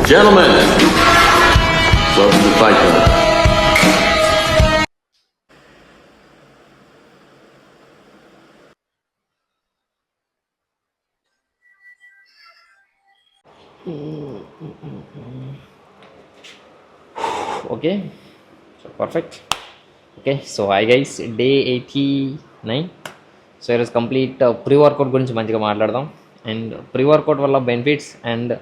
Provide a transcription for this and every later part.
Gentlemen, welcome to Fight Club. Okay, so perfect. Okay, so hi guys, day 89. So ఈరోజు complete pre workout గురించి మంచిగా మాట్లాడదాం and pre workout వల్ల benefits and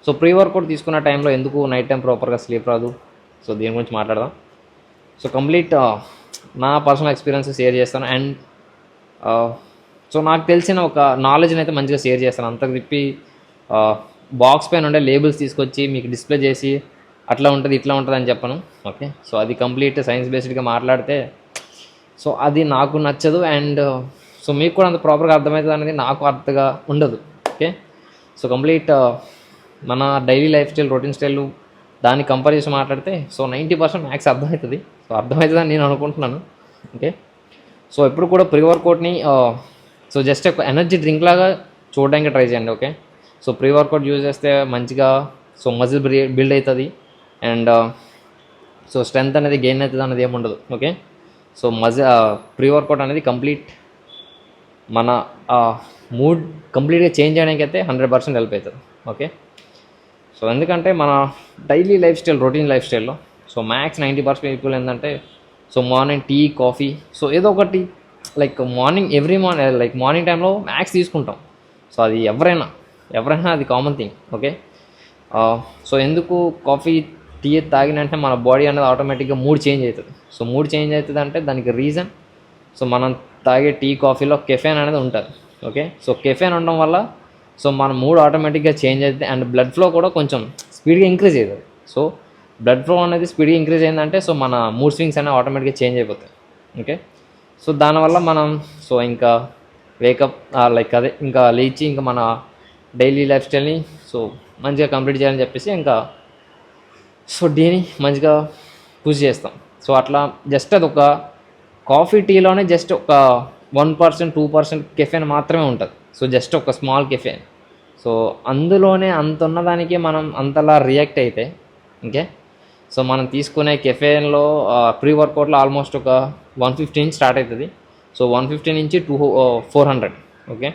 so pre work out తీసుకున్న టైంలో ఎందుకు night time ప్రాపర్గా స్లీప్ రాదు, సో దీని గురించి మాట్లాడదాం. సో కంప్లీట్ నా పర్సనల్ ఎక్స్పీరియన్స్ షేర్ చేస్తాను అండ్ సో నాకు తెలిసిన ఒక నాలెడ్జ్ని అయితే మంచిగా షేర్ చేస్తాను. అంతకు తిప్పి బాక్స్ పైన ఉండే లేబుల్స్ తీసుకొచ్చి మీకు డిస్ప్లే చేసి అట్లా ఉంటుంది ఇట్లా ఉంటుంది అని చెప్పను. ఓకే, సో అది కంప్లీట్ సైన్స్ బేస్డ్గా మాట్లాడితే సో అది నాకు నచ్చదు అండ్ సో మీకు కూడా అంత ప్రాపర్గా అర్థమవుతుంది అనేది నాకు అర్థంగా ఉండదు. ఓకే, సో కంప్లీట్ మన daily lifestyle routine style దాన్ని కంపేర్ చేసి మాట్లాడితే సో 90% మ్యాక్స్ అర్థమవుతుంది. సో అర్థమవుతుందని నేను అనుకుంటున్నాను. ఓకే, సో ఎప్పుడు కూడా ప్రీ వర్కౌట్ని సో జస్ట్ ఒక ఎనర్జీ డ్రింక్ లాగా చూడడానికి ట్రై చేయండి. Okay, so pre workout use చేస్తే మంచిగా సో మజిల్ బిల్డ్ అవుతుంది అండ్ సో స్ట్రెంత్ అనేది గెయిన్ అవుతుంది అనేది ఏమి ఉండదు. ఓకే, సో ప్రీ వర్కౌట్ అనేది కంప్లీట్ మన మూడ్ కంప్లీట్గా చేంజ్ చేయడానికి అయితే 100% హెల్ప్ అవుతుంది. ఓకే, సో ఎందుకంటే మన daily lifestyle routine life స్టైల్లో సో మ్యాక్స్ 90% పీపుల్ ఏంటంటే so morning tea coffee so ఏదో ఒకటి like morning every morning like morning టైంలో మ్యాక్స్ తీసుకుంటాం. సో అది ఎవరైనా అది కామన్ థింగ్. ఓకే, సో ఎందుకు కాఫీ టీ తాగినంటే మన బాడీ అనేది ఆటోమేటిక్గా మూడ్ చేంజ్ అవుతుంది. సో మూడ్ చేంజ్ అవుతుంది అంటే దానికి రీజన్ సో మనం తాగే టీ కాఫీలో కెఫెన్ అనేది ఉంటుంది. ఓకే, సో కెఫెన్ ఉండడం వల్ల సో మన మూడ్ ఆటోమేటిక్గా చేంజ్ అవుతుంది అండ్ బ్లడ్ ఫ్లో కూడా కొంచెం స్పీడ్గా ఇంక్రీజ్ అవుతుంది. సో బ్లడ్ ఫ్లో అనేది స్పీడ్గా ఇంక్రీజ్ అయిందంటే సో మన మూడ్ స్వింగ్స్ అనేవి ఆటోమేటిక్గా చేంజ్ అయిపోతాయి. ఓకే, సో దానివల్ల మనం సో ఇంకా వేకప్ లైక్ అదే ఇంకా లేచి ఇంకా మన డైలీ లైఫ్ స్టైల్ని సో మంచిగా కంప్లీట్ చేయాలని చెప్పేసి ఇంకా సో డీని మంచిగా పుష్ చేస్తాం. సో అట్లా జస్ట్ అది ఒక కాఫీ టీలోనే జస్ట్ ఒక 1% 2% కెఫెన్ మాత్రమే ఉంటుంది. సో జస్ట్ ఒక స్మాల్ కెఫెన్. సో అందులోనే అంత ఉన్నదానికి మనం అంతలా రియాక్ట్ అయితే ఓకే, సో మనం తీసుకునే కెఫెన్లో ప్రీ వర్కౌట్లో ఆల్మోస్ట్ ఒక 150 నుంచి స్టార్ట్ అవుతుంది. సో 150 నుంచి 400. ఓకే,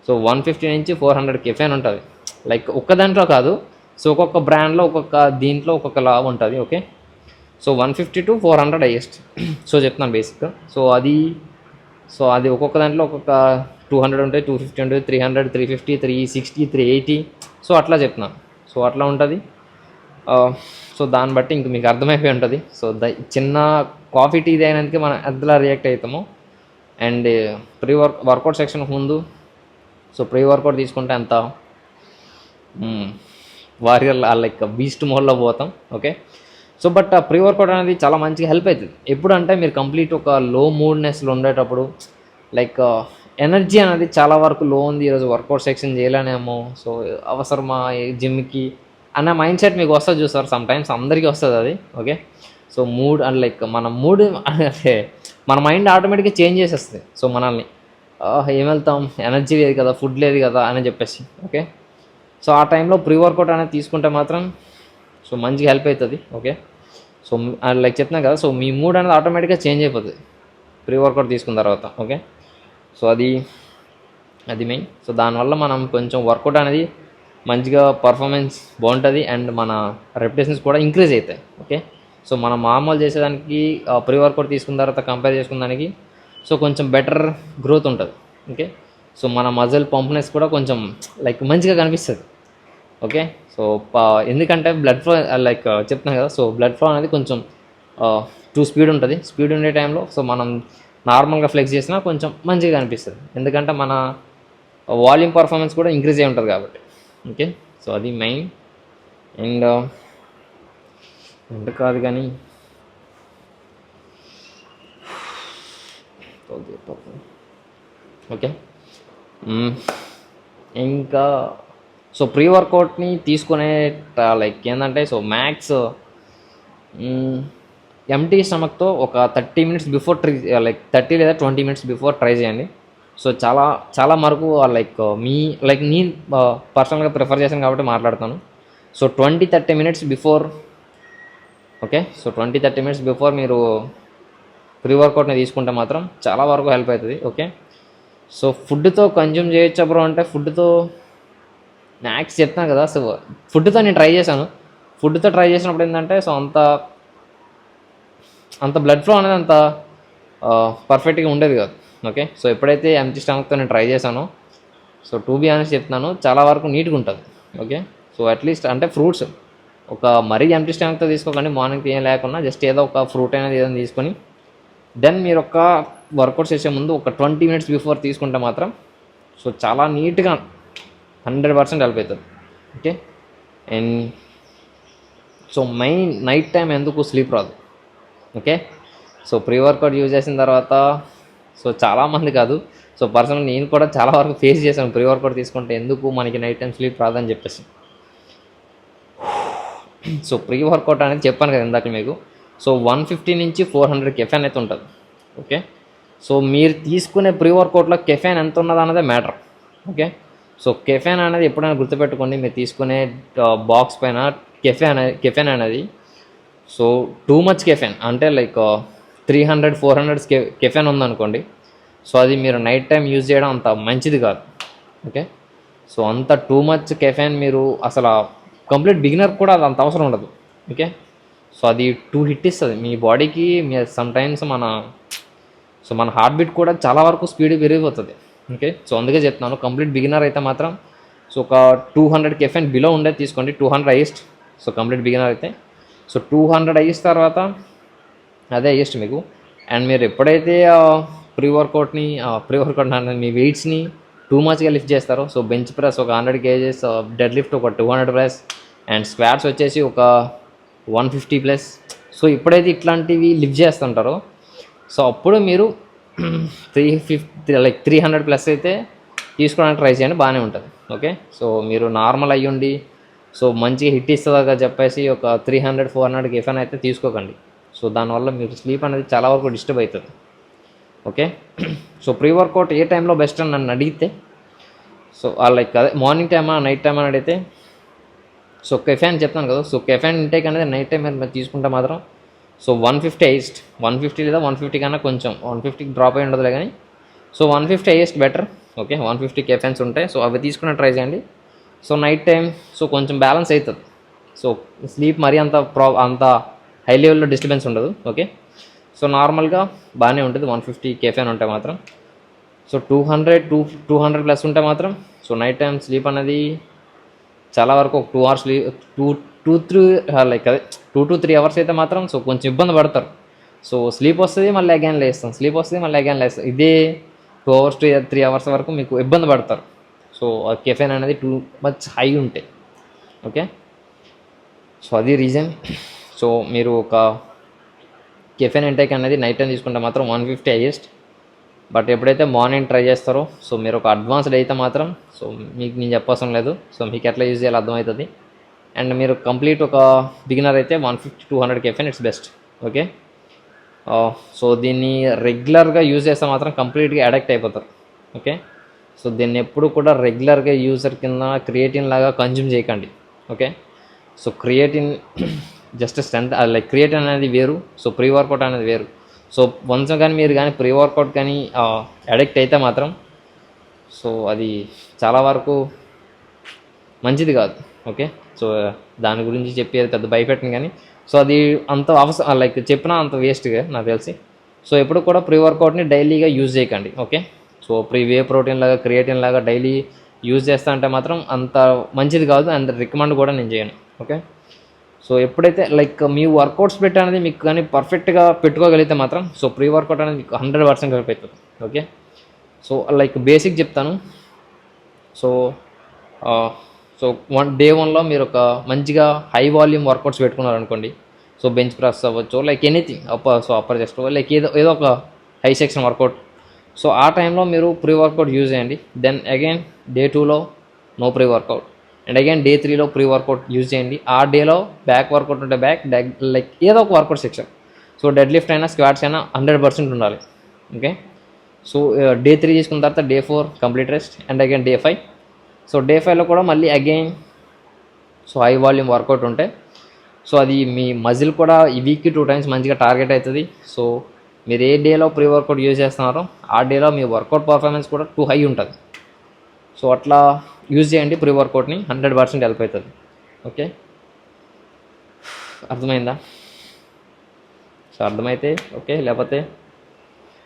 సో 150 నుంచి 400 కెఫెన్ ఉంటుంది. లైక్ ఒక్క దాంట్లో కాదు, సో ఒక్కొక్క బ్రాండ్లో ఒక్కొక్క దీంట్లో ఒక్కొక్కలా ఉంటుంది. Okay, so 150 to 400 highest. So చెప్తున్నాను బేసిక్గా. సో అది ఒక్కొక్క దాంట్లో ఒక్కొక్క 200 ఉంటాయి, 250 ఉంటుంది, 300, 350, 360, 380. సో అట్లా చెప్తున్నాను. సో అట్లా ఉంటుంది. సో దాన్ని బట్టి ఇంక మీకు అర్థమైపోయి ఉంటుంది. సో చిన్న కాఫీ టీ తాగినందుకే మనం ఎంతలా రియాక్ట్ అవుతామో అండ్ వర్కౌట్ సెక్షన్ ముందు సో ప్రీ వర్కౌట్ తీసుకుంటే అంత వారియర్ లైక్ బీస్ట్ మోడ్లో పోతాం. Okay, so but pre workout అనేది చాలా మంచిగా హెల్ప్ అవుతుంది. ఎప్పుడు అంటే మీరు కంప్లీట్ ఒక లో మూడ్నెస్లో ఉండేటప్పుడు లైక్ ఎనర్జీ అనేది చాలా వరకు లో ఉంది, ఈరోజు వర్కౌట్ సెక్షన్ చేయలేనేమో, సో అవసరమా జిమ్కి అన్న మైండ్ సెట్ మీకు వస్తుంది చూస్తారు. సమ్ టైమ్స్ అందరికీ వస్తుంది అది. Okay, so mood and like మన మూడ్ అంటే మన మైండ్ ఆటోమేటిక్గా చేంజ్ చేసేస్తుంది. సో మనల్ని ఏం వెళ్తాం, ఎనర్జీ లేదు కదా, ఫుడ్ లేదు కదా అని చెప్పేసి. ఓకే, సో ఆ టైంలో ప్రీ వర్కౌట్ అనేది తీసుకుంటే మాత్రం సో మంచిగా హెల్ప్ అవుతుంది. ఓకే, సో లైక్ చెప్తున్నా కదా, సో మీ మూడ్ అనేది ఆటోమేటిక్గా చేంజ్ అయిపోతుంది ప్రీ వర్కౌట్ తీసుకున్న తర్వాత. ఓకే, సో అది మెయిన్. సో దానివల్ల మనం కొంచెం వర్కౌట్ అనేది మంచిగా పర్ఫార్మెన్స్ బాగుంటుంది అండ్ మన రెప్యుటేషన్స్ కూడా ఇంక్రీజ్ అవుతాయి. ఓకే, సో మనం మామూలు చేసేదానికి ప్రీ వర్కౌట్ తీసుకున్న తర్వాత కంపేర్ చేసుకున్న దానికి సో కొంచెం బెటర్ గ్రోత్ ఉంటుంది. ఓకే, సో మన మజిల్ పంప్నెస్ కూడా కొంచెం లైక్ మంచిగా కనిపిస్తుంది. ఓకే, సో ఎందుకంటే బ్లడ్ ఫ్లో లైక్ చెప్తున్నాను కదా, సో బ్లడ్ ఫ్లో అనేది కొంచెం స్పీడ్ ఉంటుంది. స్పీడ్ ఉండే టైంలో సో మనం నార్మల్గా ఫ్లెక్స్ చేసినా కొంచెం మంచిగా కనిపిస్తుంది, ఎందుకంటే మన వాల్యూమ్ పర్ఫార్మెన్స్ కూడా ఇంక్రీజ్ అయి ఉంటుంది కాబట్టి. ఓకే, సో అది మెయిన్. అండ్ ఎందుకు కాదు కానీ ఓకే, ఇంకా సో ప్రీ వర్కౌట్ని తీసుకునే లైక్ ఏంటంటే సో మ్యాక్స్ ఎంటీ స్టమక్తో ఒక 30 minutes బిఫోర్ లైక్ 30 లేదా 20 minutes బిఫోర్ ట్రై చేయండి. సో చాలా వరకు లైక్ నేను పర్సనల్గా ప్రిఫర్ చేశాను కాబట్టి మాట్లాడుతాను. So 20-30 minutes before, okay, so 20-30 minutes before మీరు ప్రీ వర్కౌట్ని తీసుకుంటే మాత్రం చాలా వరకు హెల్ప్ అవుతుంది. ఓకే, సో ఫుడ్తో కన్జ్యూమ్ చేయొచ్చా బ్రో అంటే, ఫుడ్తో మ్యాక్స్ చెప్తాను కదా. సో ఫుడ్తో నేను ట్రై చేశాను. ఫుడ్తో ట్రై చేసినప్పుడు ఏంటంటే, సో అంత బ్లడ్ ఫ్లో అనేది అంత పర్ఫెక్ట్గా ఉండేది కాదు. ఓకే, సో ఎప్పుడైతే ఎంటీ స్టమక్తో నేను ట్రై చేశానో, సో టు బీ ఆనెస్ట్ చెప్తున్నాను, చాలా వరకు నీట్గా ఉంటుంది. ఓకే, సో అట్లీస్ట్ అంటే ఫ్రూట్స్ ఒక మరీ ఎంటీ స్టమక్తో తీసుకోకండి. మార్నింగ్ ఏం లేకుండా జస్ట్ ఏదో ఒక ఫ్రూట్ అనేది ఏదైనా తీసుకొని దెన్ మీరు ఒక వర్కౌట్ చేసే ముందు ఒక 20 మినిట్స్ బిఫోర్ తీసుకుంటే మాత్రం సో చాలా నీట్గా 100% హెల్ప్ అవుతుంది. Okay, and so main night time ఎందుకు స్లీప్ రాదు. Okay, so pre workout use చేసిన తర్వాత సో చాలామంది కాదు, సో పర్సనల్ నేను కూడా చాలా వరకు ఫేస్ చేశాను. ప్రీ వర్కౌట్ తీసుకుంటే ఎందుకు మనకి నైట్ టైం స్లీప్ రాదని చెప్పేసి. సో ప్రీ వర్కౌట్ అనేది చెప్పాను కదా ఇందాక మీకు. సో 150 నుంచి 400 కెఫెన్ అయితే ఉంటుంది. ఓకే, సో మీరు తీసుకునే ప్రీ వర్కౌట్లో కెఫెన్ ఎంత ఉన్నది అన్నదే మ్యాటర్. ఓకే, సో కెఫెన్ అనేది ఎప్పుడైనా గుర్తుపెట్టుకోండి, మీరు తీసుకునే బాక్స్ పైన కెఫెన్ అనేది సో టూ మచ్ కెఫెన్ అంటే లైక్ 300-400 కెఫెన్ ఉందనుకోండి, సో అది మీరు నైట్ టైం యూజ్ చేయడం అంత మంచిది కాదు. ఓకే, సో అంత టూ మచ్ కెఫెన్ మీరు అసలు కంప్లీట్ బిగినర్ కూడా అది అంత అవసరం ఉండదు. ఓకే, సో అది టూ హిట్ ఇస్తుంది మీ బాడీకి. సమ్టైమ్స్ మన హార్ట్ బీట్ కూడా చాలా వరకు స్పీడ్ పెరిగిపోతుంది. ఓకే, సో అందుకే చెప్తున్నాను, కంప్లీట్ బిగినర్ అయితే మాత్రం సో ఒక 200 కెఫెన్ బిలో ఉండేది తీసుకోండి. 200 హైయెస్ట్. సో కంప్లీట్ బిగినర్ అయితే సో 200 హైయెస్ట్ తర్వాత అదే హైయెస్ట్ మీకు. అండ్ మీరు ఎప్పుడైతే ప్రీ వర్కౌట్ మీ వెయిట్స్ని టూ మచ్గా లిఫ్ట్ చేస్తారో, సో బెంచ్ ప్రెస్ ఒక 100 kgs, డెడ్ లిఫ్ట్ ఒక 200 ప్లస్, అండ్ స్క్వాట్స్ వచ్చేసి ఒక 150 ప్లస్. సో ఎప్పుడైతే ఇట్లాంటివి లిఫ్ట్ చేస్తుంటారో సో అప్పుడు మీరు 300 ప్లస్ అయితే తీసుకోవడానికి ట్రై చేయండి, బాగానే ఉంటుంది. ఓకే, సో మీరు నార్మల్ అయ్యుండి సో మంచిగా హిట్ ఇస్తుందిగా చెప్పేసి ఒక 300-400 కెఫెన్ అయితే తీసుకోకండి. సో దానివల్ల మీరు స్లీప్ అనేది చాలా వరకు డిస్టర్బ్ అవుతుంది. ఓకే, సో ప్రీ వర్కౌట్ ఏ టైంలో బెస్ట్ అని నన్ను అడిగితే సో లైక్ అదే మార్నింగ్ టైమా నైట్ టైమా అని అడిగితే సో కెఫెన్ చెప్తాను కదా. సో కెఫెన్ ఇంటేక్ అనేది నైట్ టైం మీరు తీసుకుంటే మాత్రం సో 150 హైయెస్ట్, 150 లేదా 150 కన్నా కొంచెం 150కి డ్రాప్ అయి ఉండదులే కానీ so 150 highest better. Okay, 150 caffeines ఉంటాయి, సో అవి తీసుకుని ట్రై చేయండి. సో నైట్ టైం సో కొంచెం బ్యాలెన్స్ అవుతుంది. సో స్లీప్ మరీ అంత హై లెవెల్లో డిస్టర్బెన్స్ ఉండదు. ఓకే, సో నార్మల్గా బాగానే ఉంటుంది 150 కెఫెన్ ఉంటే మాత్రం. సో 200 ప్లస్ ఉంటే మాత్రం సో నైట్ టైం స్లీప్ అనేది చాలా వరకు ఒక 2 hours స్లీప్ 2 to 3 hours అయితే మాత్రం సో కొంచెం ఇబ్బంది పడతారు. సో స్లీప్ వస్తుంది మళ్ళీ అగైన్ లేస్తాం, ఇదే 2 hours to 3 hours వరకు మీకు ఇబ్బంది పడతారు. సో ఆ కెఫెన్ అనేది టూ మచ్ హై ఉంటాయి. ఓకే, సో అది రీజన్. సో మీరు ఒక కెఫెన్ ఇంటేక్ అనేది నైట్ టైం తీసుకుంటే మాత్రం 150 హైయెస్ట్. బట్ ఎప్పుడైతే మార్నింగ్ ట్రై చేస్తారో సో మీరు ఒక అడ్వాన్స్డ్ అయితే మాత్రం సో మీకు నేను చెప్పవసరం లేదు, సో మీకు ఎట్లా యూజ్ చేయాలో అర్థమవుతుంది. అండ్ మీరు కంప్లీట్ ఒక బిగినర్ అయితే 150-200 caffeine it's best. Okay, so దీన్ని రెగ్యులర్గా యూజ్ చేస్తే మాత్రం కంప్లీట్గా అడిక్ట్ అయిపోతారు. ఓకే, సో దీన్ని ఎప్పుడు కూడా రెగ్యులర్గా యూజర్ కింద క్రియేటిన్ లాగా కన్జ్యూమ్ చేయకండి. Okay, so creatine just strength like creatine అనేది వేరు, సో ప్రీ వర్కౌట్ అనేది వేరు. సో వన్స్ కానీ మీరు కానీ ప్రీ వర్కౌట్ కానీ అడిక్ట్ అయితే మాత్రం సో అది చాలా వరకు మంచిది కాదు. ఓకే, సో దాని గురించి చెప్పేది పెద్ద భయపెట్టను కానీ సో అది అంత అవసరం లైక్ చెప్పినా అంత వేస్ట్గా నాకు తెలిసి. సో ఎప్పుడు కూడా ప్రీ వర్కౌట్ని డైలీగా యూజ్ చేయకండి. ఓకే, సో వే ప్రోటీన్ లాగా క్రియేటిన్ లాగా డైలీ యూజ్ చేస్తా అంటే మాత్రం అంత మంచిది కాదు, అండ్ రికమెండ్ కూడా నేను చేయను. ఓకే, సో ఎప్పుడైతే లైక్ మీ వర్కౌట్స్ అనేది మీకు కానీ పర్ఫెక్ట్గా పెట్టుకోగలిగితే మాత్రం సో ప్రీ వర్కౌట్ అనేది మీకు 100% హెల్ప్ అవుతుంది. ఓకే, సో లైక్ బేసిక్ చెప్తాను. సో సో డే 1లో మీరు ఒక మంచిగా హై వాల్యూమ్ వర్కౌట్స్ పెట్టుకున్నారనుకోండి, సో బెంచ్ ప్రెస్ అవ్వచ్చు, like anything upper chest, like ఏదో ఒక హై సెక్షన్ వర్కౌట్. సో ఆ టైంలో మీరు ప్రీ వర్కౌట్ యూజ్ చేయండి. దెన్ అగైన్ డే 2లో no pre workout, and again day 3లో ప్రీ వర్కౌట్ యూజ్ చేయండి. ఆ డేలో బ్యాక్ వర్కౌట్ ఉంటే బ్యాక్ లైక్ ఏదో ఒక workout section. So dead lift అయినా స్క్వాట్స్ అయినా 100% ఉండాలి. ఓకే, సో డే 3 తీసుకున్న తర్వాత day 4 complete rest, and again day 5. So day 5లో కూడా మళ్ళీ again so high volume workout ఉంటే సో అది మీ మజిల్ కూడా ఈ వీక్కి 2 times మంచిగా టార్గెట్ అవుతుంది. సో మీరు ఏ డేలో ప్రీ వర్కౌట్ యూజ్ చేస్తున్నారో ఆ డేలో మీ వర్కౌట్ పర్ఫార్మెన్స్ కూడా టూ హై ఉంటుంది. సో అట్లా యూజ్ చేయండి ప్రీ వర్కౌట్ని, 100% హెల్ప్ అవుతుంది. ఓకే, అర్థమైందా? సో అర్థమైతే ఓకే, లేకపోతే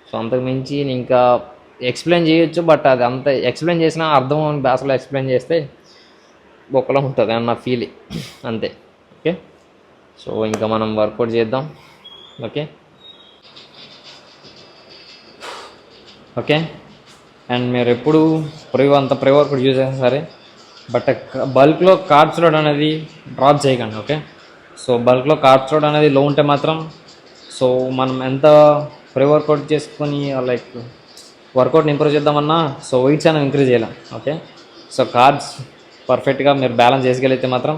సో అంతకు మించి ఇంకా ఎక్స్ప్లెయిన్ చేయొచ్చు, బట్ అది అంత ఎక్స్ప్లెయిన్ చేసినా అర్థం అని భాషలో ఎక్స్ప్లెయిన్ చేస్తే బొక్కలో ఉంటుంది అన్న ఫీల్ అంతే. ఓకే, సో ఇంకా మనం వర్కౌట్ చేద్దాం. ఓకే ఓకే అండ్ మీరు ఎప్పుడు ప్రీ వర్కౌట్ యూజ్ చేసినా సరే బట్ బల్క్లో కార్బ్స్ లోడ్ అనేది డ్రాప్ చేయకండి. ఓకే, సో బల్క్లో కార్బ్స్ లోడ్ అనేది లో ఉంటే మాత్రం సో మనం ఎంత ప్రీ వర్కౌట్ చేసుకొని లైక్ వర్కౌట్ని ఇంప్రూవ్ చేద్దామన్నా సో వెయిట్స్ అనేది ఇంక్రీజ్ చేయలేం. ఓకే, సో కార్బ్స్ పర్ఫెక్ట్గా మీరు బ్యాలెన్స్ చేసుకెళ్తే మాత్రం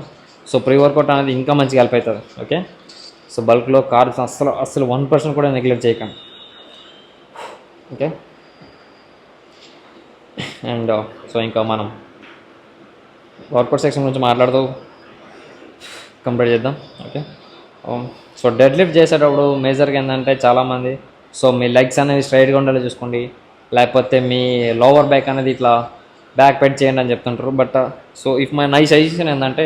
సో ప్రీ వర్కౌట్ అనేది ఇంకా మంచిగా హెల్ప్ అవుతుంది. ఓకే, సో బల్క్లో కార్బ్స్ అస్సలు 1% కూడా నెగ్లెక్ట్ చేయకండి. ఓకే, అండ్ సో ఇంకా మనం వర్కౌట్ సెక్షన్ గురించి మాట్లాడుతూ కంప్లీట్ చేద్దాం. ఓకే, సో డెడ్ లిఫ్ట్ చేసేటప్పుడు మేజర్గా ఏంటంటే చాలామంది సో మీ లెగ్స్ అనేది స్ట్రైట్గా ఉండేలా చూసుకోండి, లేకపోతే మీ లోవర్ బ్యాక్ అనేది ఇట్లా బ్యాక్ పెట్ చేయండి అని చెప్తుంటారు. But so if my suggestion ఏంటంటే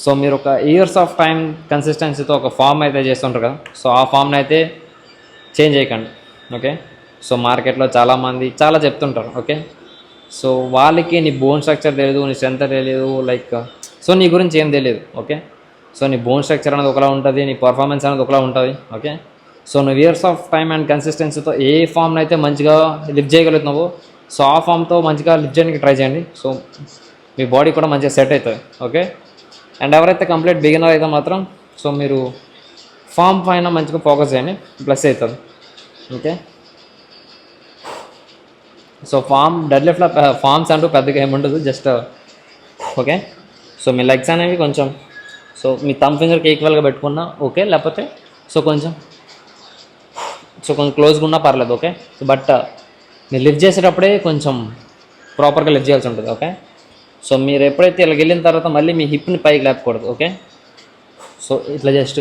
సో మీరు ఒక ఇయర్స్ ఆఫ్ టైం కన్సిస్టెన్సీతో ఒక ఫామ్ అయితే చేస్తుంటారు కదా, సో ఆ ఫామ్ని అయితే చేంజ్ చేయకండి. ఓకే, సో మార్కెట్లో చాలామంది చాలా చెప్తుంటారు. ఓకే, సో వాళ్ళకి నీ బోన్ స్ట్రక్చర్ తెలియదు, నీ స్ట్రెంత్ తెలియదు, లైక్ సో నీ గురించి ఏం తెలియదు. ఓకే, సో నీ బోన్ స్ట్రక్చర్ అనేది ఒకలా ఉంటుంది, నీ పర్ఫార్మెన్స్ అనేది ఒకలా ఉంటుంది. ఓకే, సో నువ్వు ఇయర్స్ ఆఫ్ టైమ్ అండ్ కన్సిస్టెన్సీతో ఏ ఫామ్ని అయితే మంచిగా లిఫ్ట్ చేయగలుగుతున్నావో సో ఆ ఫామ్తో మంచిగా లిఫ్ట్ చేయడానికి ట్రై చేయండి. సో మీ బాడీ కూడా మంచిగా సెట్ అవుతుంది. ఓకే, అండ్ ఎవరైతే కంప్లీట్ బిగినర్ అయితే మాత్రం సో మీరు ఫామ్ పైన మంచిగా ఫోకస్ చేయండి, ప్లస్ అవుతుంది. ఓకే, సో డెడ్ లిఫ్ట్లో ఫామ్స్ అంటూ పెద్దగా ఏముండదు, జస్ట్ ఓకే. సో మీ లెగ్స్ అనేవి కొంచెం సో మీ థంబ్ ఫింగర్కి ఈక్వల్గా పెట్టుకున్నా ఓకే, లేకపోతే సో కొంచెం క్లోజ్గా ఉన్నా పర్లేదు. ఓకే, సో బట్ మీరు లిఫ్ట్ చేసేటప్పుడే కొంచెం ప్రాపర్గా లిఫ్ట్ చేయాల్సి ఉంటుంది. ఓకే, సో మీరు ఎప్పుడైతే ఇలా వెళ్ళిన తర్వాత మళ్ళీ మీ హిప్ని పైకి లేపకూడదు. ఓకే, సో ఇట్లా జస్ట్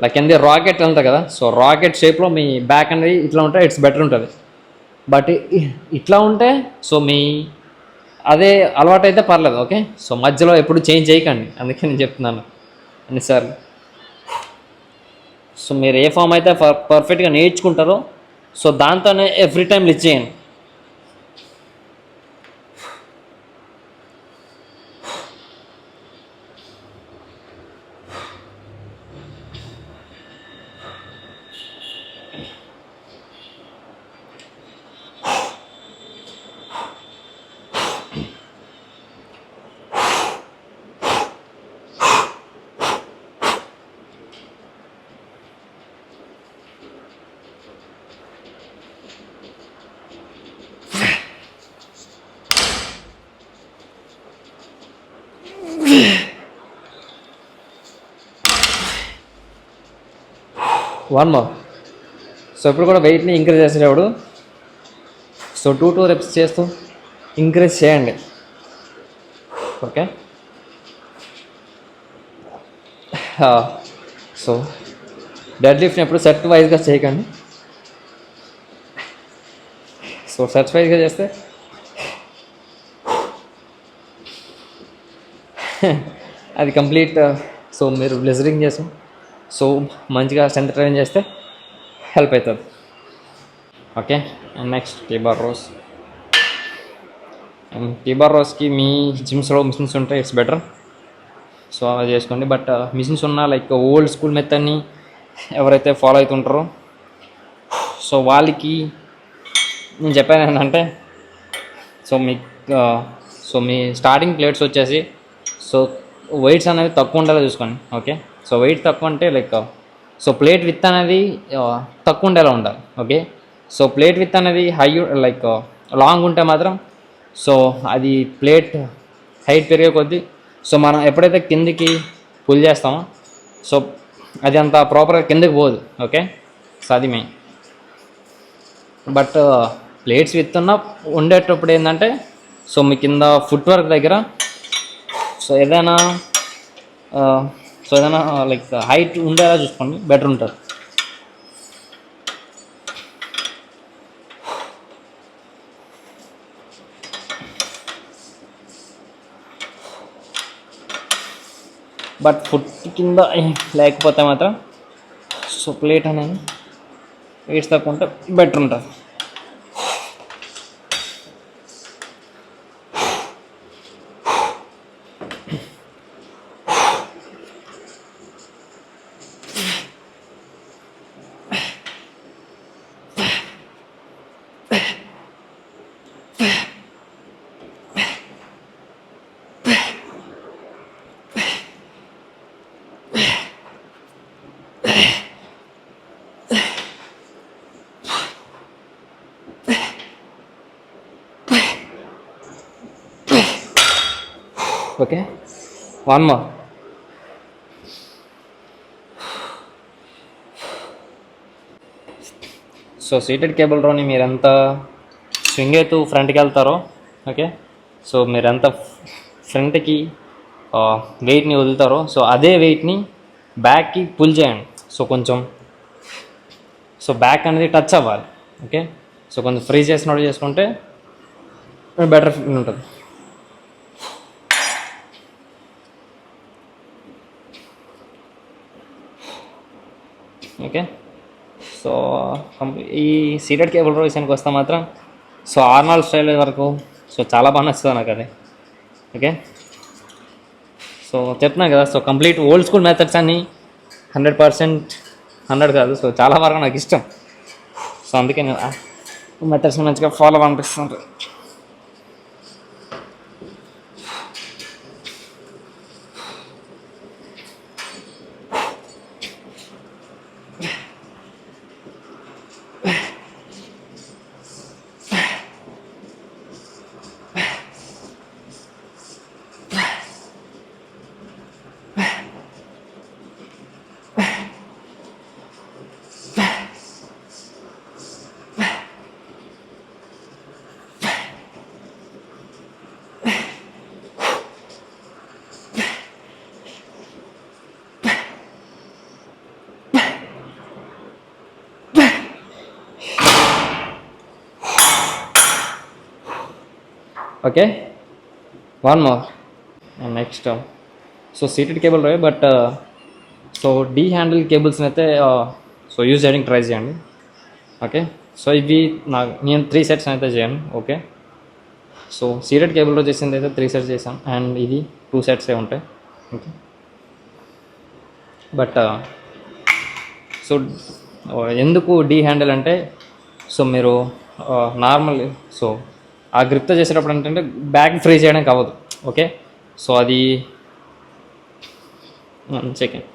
లైక్ కింద రాకెట్ ఉంటుంది కదా, సో రాకెట్ షేప్లో మీ బ్యాక్ అనేది ఇట్లా ఉంటే ఇట్స్ బెటర్ ఉంటుంది. బట్ ఇట్లా ఉంటే సో మీ అదే అలవాటు అయితే పర్లేదు. ఓకే, సో మధ్యలో ఎప్పుడు చేంజ్ చేయకండి, అందుకే నేను చెప్తున్నాను అన్నిసార్లు. సో మీరు ఏ ఫామ్ అయితే పర్ఫెక్ట్గా నేర్చుకుంటారో సో దాంతోనే ఎవ్రీ టైం లిఫ్ట్ చేయండి. One more. సో ఇప్పుడు కూడా వెయిట్ని ఇంక్రీజ్ చేసేటప్పుడు సో 2 reps చేస్తూ ఇంక్రీజ్ చేయండి. ఓకే, సో డెడ్ లిఫ్ట్ని ఎప్పుడు సెట్ వైజ్గా చేయకండి. సో సెట్ వైజ్గా చేస్తే అది కంప్లీట్ సో మీరు బ్లెజరింగ్ చేసాం సో మంచిగా స్ట్రెంత్ ట్రైన్ చేస్తే హెల్ప్ అవుతుంది. Okay, and next T-bar rows. And T-bar రోస్కి మీ జిమ్స్లో మిషన్స్ ఉంటే ఇట్స్ బెటర్, సో అది చేసుకోండి. బట్ మిషన్స్ ఉన్న లైక్ ఓల్డ్ స్కూల్ మెథడ్ని ఎవరైతే ఫాలో అవుతుంటారో సో వాళ్ళకి నేను చెప్పాను ఏంటంటే సో మీ స్టార్టింగ్ ప్లేట్స్ వచ్చేసి సో వెయిట్స్ అనేవి తక్కువ ఉండేలా చూసుకోండి. ఓకే, సో వెయిట్ తక్కువ అంటే లైక్ సో ప్లేట్ విత్ అనేది తక్కువ ఉండేలా ఉండాలి. ఓకే, సో ప్లేట్ విత్ అనేది హై లైక్ లాంగ్ ఉంటే మాత్రం సో అది ప్లేట్ హైట్ పెరిగే కొద్దీ సో మనం ఎప్పుడైతే కిందికి పుల్ చేస్తామో సో అది అంత ప్రాపర్గా కిందకి పోదు. ఓకే, సో అది మెయిన్. బట్ ప్లేట్స్ విత్ ఉన్న ఉండేటప్పుడు ఏంటంటే సో మీ కింద ఫుట్ వర్క్ దగ్గర సో ఏదైనా లైక్ హైట్ ఉండేలా చూసుకోండి, బెటర్ ఉంటుంది. బట్ ఫుట్ కింద లేకపోతే మాత్రం సో ప్లేట్ అనేది వెయిట్స్ తక్కువ ఉంటే బెటర్ ఉంటుంది. Okay, one more. So seated cable రోని మీరు ఎంత స్వింగ్ అవుతూ ఫ్రంట్కి వెళ్తారో, ఓకే, సో మీరు ఎంత ఫ్రంట్కి వెయిట్ని వదులుతారో సో అదే వెయిట్ని బ్యాక్కి పుల్ చేయండి. సో కొంచెం సో బ్యాక్ అనేది టచ్ అవ్వాలి. ఓకే, సో కొంచెం ఫ్రీ చేసినట్టు చేసుకుంటే బెటర్ ఉంటుంది. ఓకే, సో ఈ సీటెడ్ కేబుల్ రో విషయానికి వస్తే మాత్రం సో ఆర్నాల్డ్ స్టైల్ వరకు సో చాలా బాగా నచ్చుతుంది నాకు అది. ఓకే, సో చెప్తున్నాను కదా, so complete old school methods అన్ని 100% 100 కాదు, సో చాలా వరకు నాకు ఇష్టం. సో అందుకే నేను మెథడ్స్ మంచిగా ఫాలో అనిపిస్తుంది. Okay, one more. Next so seated cable row, but so D handle కేబుల్స్ని అయితే సో యూజ్ చేయడానికి ట్రై చేయండి. ఓకే, సో ఇవి నేను 3 సెట్స్ అయితే చేయను. ఓకే, సో సీటెడ్ కేబుల్లో చేసింది అయితే 3 సెట్స్ చేశాను, అండ్ ఇది 2 సెట్సే ఉంటాయి. ఓకే, బట్ సో ఎందుకు డీ హ్యాండిల్ అంటే సో మీరు నార్మల్ సో ఆ గ్రిప్తో చేసేటప్పుడు ఏంటంటే బ్యాక్ ఫ్రీ చేయడానికి అవ్వదు. ఓకే, సో అది సెకండ్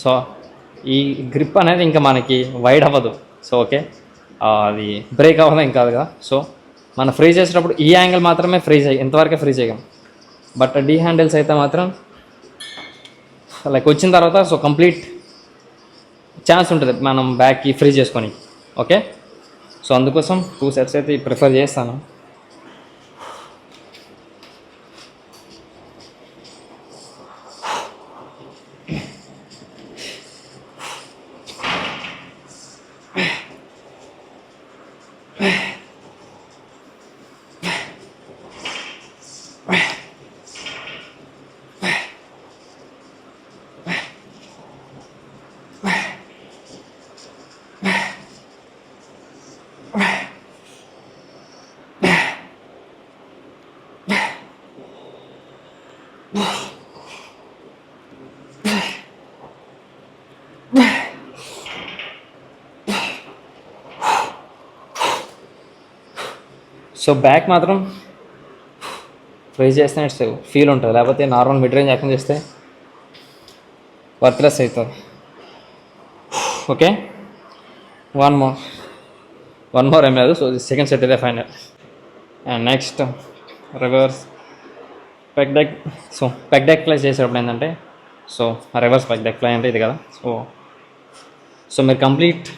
సో ఈ గ్రిప్ అనేది ఇంకా మనకి వైడ్ అవ్వదు. సో ఓకే, అది బ్రేక్ అవ్వదు ఇంకా కాదుగా. సో మనం ఫ్రీ చేసేటప్పుడు ఈ యాంగిల్ మాత్రమే ఫ్రీ ఇంతవరకే ఫ్రీ చేయగలం. బట్ డీ హ్యాండిల్స్ అయితే మాత్రం లైక్ వచ్చిన తర్వాత సో కంప్లీట్ ఛాన్స్ ఉంటుంది మనం బ్యాక్కి ఫ్రీ చేసుకొని. ఓకే, సో అందుకోసం 2 సెట్స్ అయితే ప్రిఫర్ చేస్తాను. సో బ్యాక్ మాత్రం ఫ్రీ చేస్తే ఇట్స్ ఫీల్ ఉంటుంది, లేకపోతే నార్మల్ మిడ్ రేంజ్ యాక్షన్ చేస్తే వర్త్లెస్ అవుతుంది. ఓకే, వన్ మోర్ ఏం లేదు. సో సెకండ్ సెట్ ఇదే final. And next reverse peg deck. So peg deck fly చేసేటప్పుడు ఏంటంటే so reverse peg deck fly అంటే ఇది కదా. సో మీరు కంప్లీట్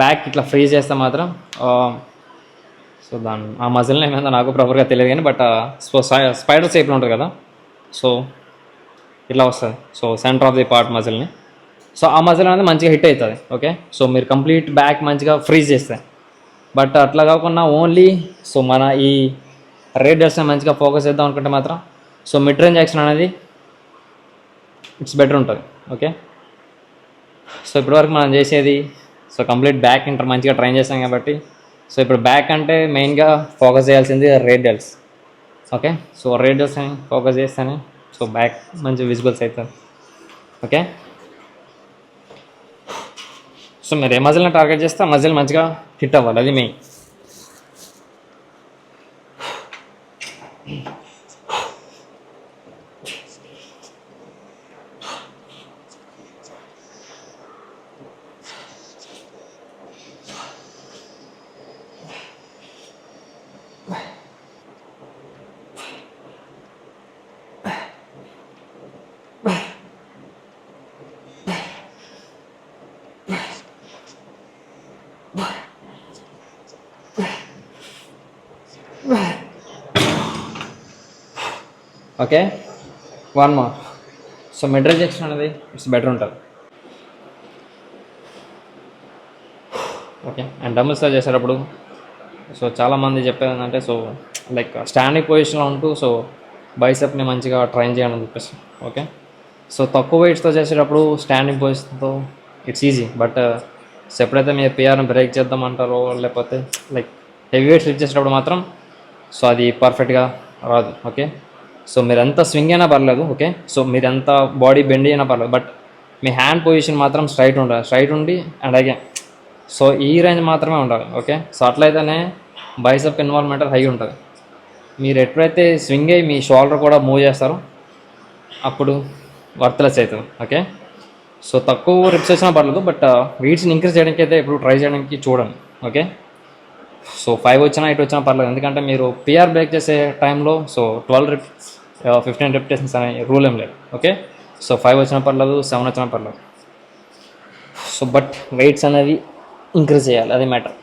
బ్యాక్ ఇట్లా ఫ్రీజ్ చేస్తే మాత్రం సో ఆ మజిల్ని ఏమైందో నాకు ప్రాపర్గా తెలియదు కానీ బట్ సో స్పైడర్ షేప్లో ఉంటుంది కదా, సో ఇట్లా వస్తుంది. So centre of the part మజిల్ని, సో ఆ మజిల్ అనేది మంచిగా హిట్ అవుతుంది. ఓకే, సో మీరు కంప్లీట్ బ్యాక్ మంచిగా ఫ్రీజ్ చేస్తే. బట్ అట్లా కాకుండా ఓన్లీ సో మన ఈ రేడియస్ని మంచిగా ఫోకస్ చేద్దాం అనుకుంటే మాత్రం సో మిడ్ రేంజ్ యాక్షన్ అనేది ఇట్స్ బెటర్ ఉంటుంది. ఓకే, సో ఇప్పటివరకు మనం చేసేది సో కంప్లీట్ బ్యాక్ ఇంటర్ మంచిగా ట్రైన్ చేస్తాం కాబట్టి సో ఇప్పుడు బ్యాక్ అంటే మెయిన్గా ఫోకస్ చేయాల్సింది రేడియల్స్. ఓకే, సో రేడియల్స్ అని ఫోకస్ చేస్తేనే సో బ్యాక్ మంచి విజిబుల్స్ అవుతుంది. ఓకే, సో మీరు ఏ మజిల్ని టార్గెట్ చేస్తే ఆ మజిల్ మంచిగా హిట్ అవ్వాలి, అది main. Okay, one more. So mid range action అనేది ఇట్స్ బెటర్ ఉంటుంది. ఓకే, అండ్ డబుల్స్తో చేసేటప్పుడు సో చాలామంది చెప్పేది ఏంటంటే సో లైక్ స్టాండింగ్ పొజిషన్లో ఉంటూ సో బైసెప్ని మంచిగా ట్రైన్ చేయాలని చెప్పేసి. ఓకే, సో తక్కువ వెయిట్స్తో చేసేటప్పుడు స్టాండింగ్ పొజిషన్తో ఇట్స్ ఈజీ, బట్ సో ఎప్పుడైతే మీరు పిఆర్ని బ్రేక్ చేద్దామంటారో లేకపోతే లైక్ హెవీ వెయిట్స్ లిఫ్ట్ చేసేటప్పుడు మాత్రం సో అది పర్ఫెక్ట్గా రాదు. ఓకే, సో మీరు ఎంత స్వింగ్ అయినా పర్లేదు. ఓకే, సో మీరు ఎంత బాడీ బెండ్ అయినా పర్లేదు, బట్ మీ హ్యాండ్ పొజిషన్ మాత్రం స్ట్రైట్ ఉండాలి. స్ట్రైట్ ఉండి అండ్ అగైన్ సో ఈ రేంజ్ మాత్రమే ఉండాలి. ఓకే, సో అట్లయితేనే బైసెప్ ఇన్వాల్వ్మెంట్ హై ఉంటుంది. మీరు ఎప్పుడైతే స్వింగ్ అయ్యి మీ షోల్డర్ కూడా మూవ్ చేస్తారో అప్పుడు వర్త్లెస్ అవుతుంది. ఓకే, సో తక్కువ రిప్స్ వచ్చినా పర్లేదు, బట్ వెయిట్స్ని ఇంక్రీజ్ చేయడానికి అయితే ఇప్పుడు ట్రై చేయడానికి చూడండి. ఓకే, సో 5 వచ్చినా 8 వచ్చినా పర్లేదు, ఎందుకంటే మీరు పిఆర్ బ్రేక్ చేసే టైంలో సో 12 రిప్స్ 15 రిపిటేషన్స్ అనే రూల్ ఏం లేదు. ఓకే, సో 5 వచ్చినా పర్లేదు, 7 వచ్చినా పర్లేదు, సో బట్ వెయిట్స్ అనేవి ఇంక్రీజ్ చేయాలి, అది మ్యాటర్.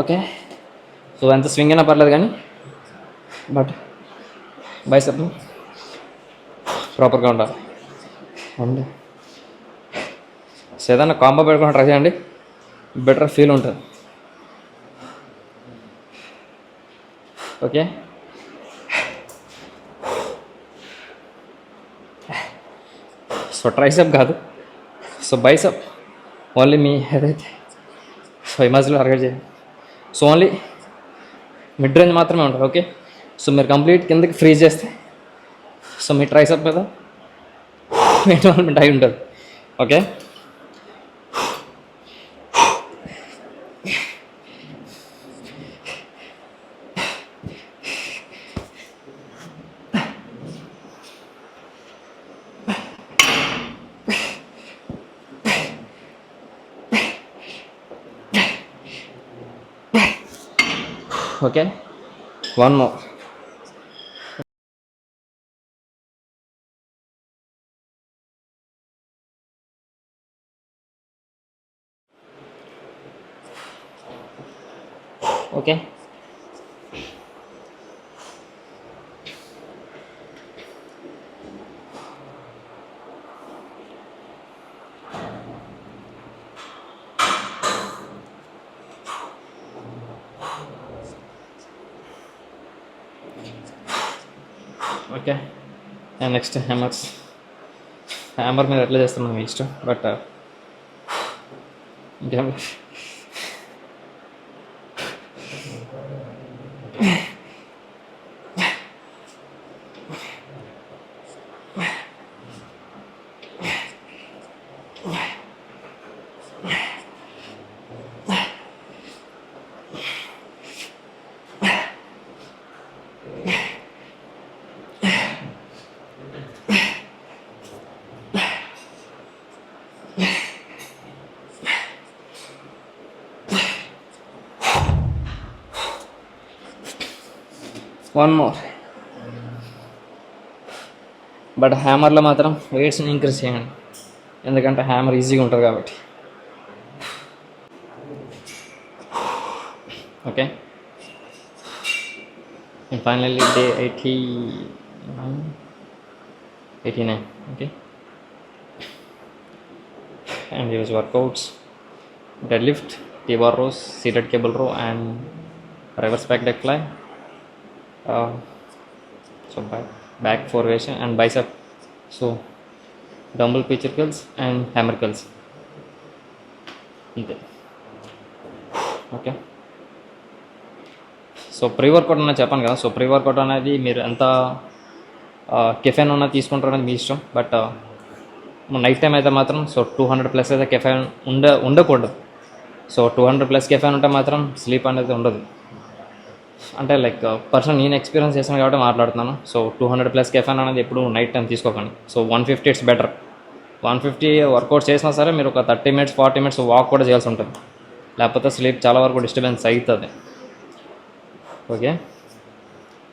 ఓకే, సో ఎంత స్వింగ్ అయినా పర్లేదు కానీ బట్ బైసెప్ ప్రాపర్గా ఉండాలి. అండ్ సో ఏదైనా కాంబో పెట్టుకుని ట్రై చేయండి, బెటర్ ఫీల్ ఉంటుంది. ఓకే, సో ట్రైసెప్ కాదు, సో బైసెప్ ఓన్లీ మీ ఏదైతే సో ఈ మజిల్ టార్గెట్ చేయండి. సో ఓన్లీ మిడ్ రేంజ్ మాత్రమే ఉంటుంది. ఓకే, సో మీరు కంప్లీట్ కిందకి ఫ్రీజ్ చేస్తే సో మీ ట్రైసెప్ మీద ఇన్వాల్వ్మెంట్ అయి ఉంటుంది. Okay, okay, one more. Okay, okay. And next hammers. Hammer మీద ఎట్లా చేస్తున్నాం మీ ఇష్టం, బట్ ఇంకేం 1 more. బట్ హ్యామర్లో మాత్రం వెయిట్స్ని ఇంక్రీజ్ చేయండి, ఎందుకంటే హ్యామర్ ఈజీగా ఉంటుంది కాబట్టి. Okay. And finally day 89. Okay. And use workouts: deadlift, T-bar rows, seated cable row, and reverse back deck fly. So back 4 variation and bicep. So dumbbell pitcher curls and hammer curls. Okay. So pre work out అన్నది చెప్పాను కదా. So pre workout అనేది మీరు ఎంత caffeine ఉన్నది తీసుకుంటారు అనేది మీ ఇష్టం. బట్ నైట్ టైం అయితే మాత్రం సో 200+ అయితే కెఫెన్ ఉండకూడదు. సో 200+ కెఫెన్ ఉంటే మాత్రం స్లీప్ అనేది ఉండదు. అంటే లైక్ పర్సన్ నేను ఎక్స్పీరియన్స్ చేశాను కాబట్టి మాట్లాడుతున్నాను. సో 200+ కెఫెన్ అనేది ఎప్పుడు నైట్ టైం తీసుకోకండి. So 150 it's better. 150 వర్కౌట్ చేసినా సరే మీరు ఒక 30 minutes 40 minutes వాక్ కూడా చేయాల్సి ఉంటుంది, లేకపోతే స్లీప్ చాలా వరకు డిస్టర్బెన్స్ అవుతుంది. Okay.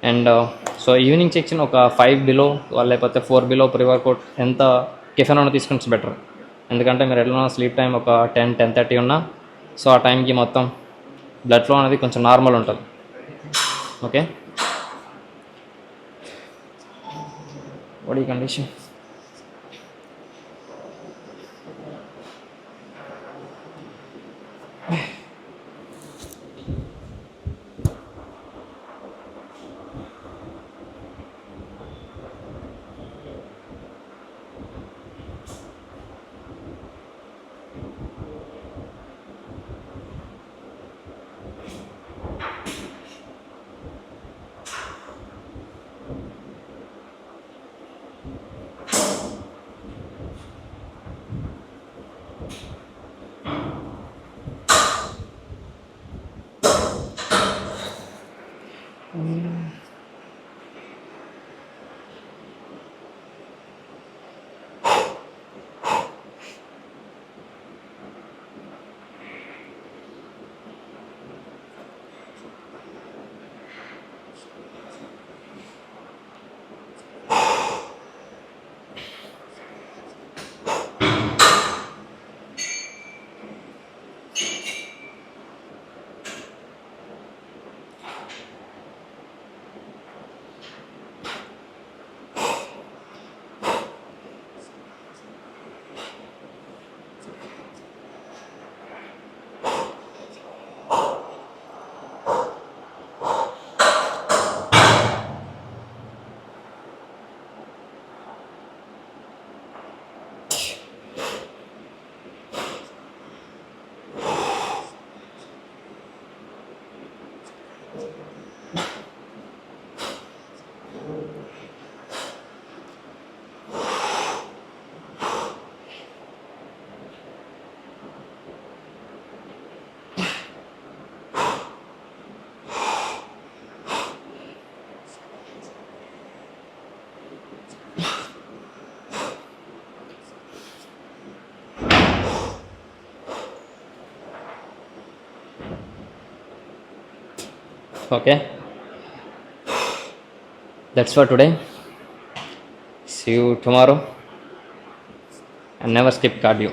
And so evening section ఒక 5 బిలో లేకపోతే 4 బిలో ప్రీ వర్కౌట్ ఎంత కెఫెన్ ఉన్న తీసుకుంటే బెటర్. ఎందుకంటే మీరు ఎట్లా స్లీప్ టైం ఒక 10-10:30 ఉన్నా సో ఆ టైంకి మొత్తం బ్లడ్ ఫ్లో అనేది కొంచెం నార్మల్ ఉంటుంది. Okay. Body condition. Okay, that's for today. See you tomorrow, and never skip cardio.